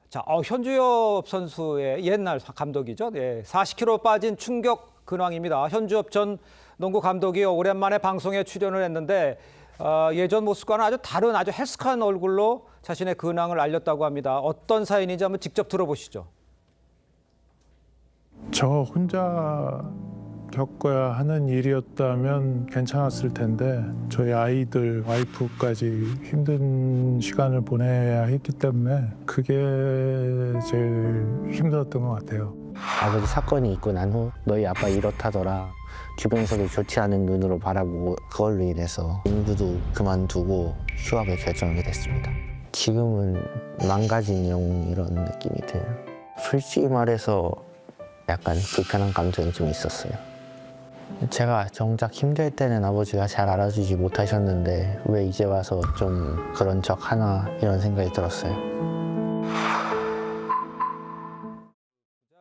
자, 현주엽 선수의 옛날 감독이죠. 네, 40kg 빠진 충격 근황입니다. 현주엽 전 농구 감독이 오랜만에 방송에 출연을 했는데 예전 모습과는 아주 다른 아주 헬스케한 얼굴로 자신의 근황을 알렸다고 합니다. 어떤 사연인지 한번 직접 들어보시죠. 저 혼자 겪어야 하는 일이었다면 괜찮았을 텐데 저희 아이들, 와이프까지 힘든 시간을 보내야 했기 때문에 그게 제일 힘들었던 것 같아요. 아버지 사건이 있고 난 후 너희 아빠 이렇다더라. 주변에서도 좋지 않은 눈으로 바라보고 그걸로 인해서 농구도 그만두고 휴학을 결정하게 됐습니다. 지금은 망가진 영웅 이런 느낌이 들어요. 솔직히 말해서 약간 불편한 감정이 좀 있었어요. 제가 정작 힘들 때는 아버지가 잘 알아주지 못하셨는데 왜 이제 와서 좀 그런 척 하나 이런 생각이 들었어요.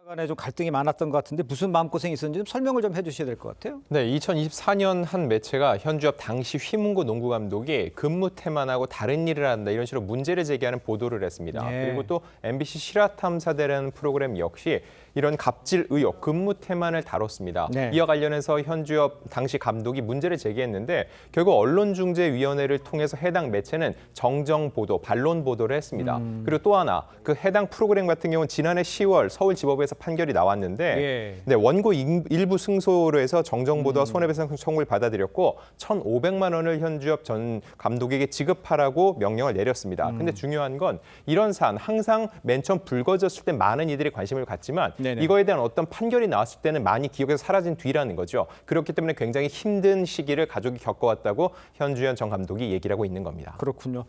간에 좀 갈등이 많았던 것 같은데 무슨 마음고생이 있었는지 좀 설명을 좀 해주셔야 될 것 같아요. 네, 2024년 한 매체가 현주엽 당시 휘문고 농구 감독이 근무 태만하고 다른 일을 한다 이런 식으로 문제를 제기하는 보도를 했습니다. 네. 그리고 또 MBC 실화탐사대라는 프로그램 역시 이런 갑질 의혹, 근무 태만을 다뤘습니다. 네. 이와 관련해서 현주엽 당시 감독이 문제를 제기했는데 결국 언론중재위원회를 통해서 해당 매체는 정정 보도, 반론 보도를 했습니다. 그리고 또 하나, 그 해당 프로그램 같은 경우는 지난해 10월 서울지법에서 판결이 나왔는데 예. 네, 원고 일부 승소로 해서 정정 보도와 손해배상 청구를 받아들였고 1,500만 원을 현주엽 전 감독에게 지급하라고 명령을 내렸습니다. 근데 중요한 건 이런 사안 항상 맨 처음 불거졌을 때 많은 이들이 관심을 갖지만 네네. 이거에 대한 어떤 판결이 나왔을 때는 많이 기억에서 사라진 뒤라는 거죠. 그렇기 때문에 굉장히 힘든 시기를 가족이 겪어왔다고 현주엽 전 감독이 얘기를 하고 있는 겁니다. 그렇군요.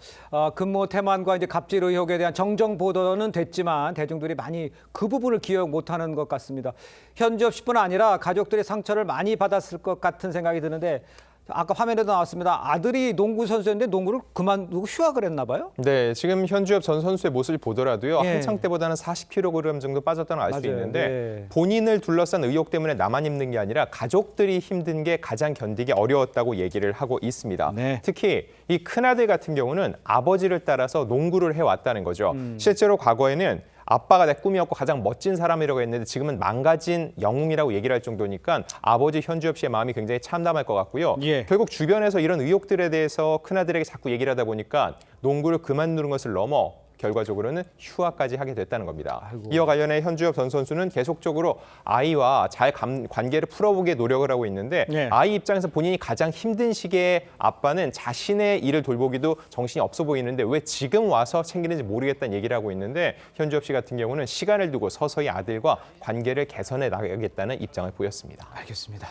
근무 태만과 이제 갑질 의혹에 대한 정정 보도는 됐지만 대중들이 많이 그 부분을 기억 못하는 것 같습니다. 현주엽뿐 아니라 가족들이 상처를 많이 받았을 것 같은 생각이 드는데 아까 화면에도 나왔습니다. 아들이 농구 선수였는데 농구를 그만두고 휴학을 했나 봐요? 네, 지금 현주엽 전 선수의 모습을 보더라도요. 예. 한창 때보다는 40kg 정도 빠졌다는 걸 알 수 맞아요. 있는데 예. 본인을 둘러싼 의혹 때문에 나만 힘든 게 아니라 가족들이 힘든 게 가장 견디기 어려웠다고 얘기를 하고 있습니다. 네. 특히 이 큰아들 같은 경우는 아버지를 따라서 농구를 해왔다는 거죠. 실제로 과거에는 아빠가 내 꿈이었고 가장 멋진 사람이라고 했는데 지금은 망가진 영웅이라고 얘기를 할 정도니까 아버지 현주엽 씨의 마음이 굉장히 참담할 것 같고요. 예. 결국 주변에서 이런 의혹들에 대해서 큰아들에게 자꾸 얘기를 하다 보니까 농구를 그만두는 것을 넘어 결과적으로는 휴학까지 하게 됐다는 겁니다. 아이고. 이와 관련해 현주엽 전 선수는 계속적으로 아이와 잘 관계를 풀어보게 노력을 하고 있는데 네. 아이 입장에서 본인이 가장 힘든 시기에 아빠는 자신의 일을 돌보기도 정신이 없어 보이는데 왜 지금 와서 챙기는지 모르겠다는 얘기를 하고 있는데 현주엽 씨 같은 경우는 시간을 두고 서서히 아들과 관계를 개선해 나가겠다는 입장을 보였습니다. 알겠습니다.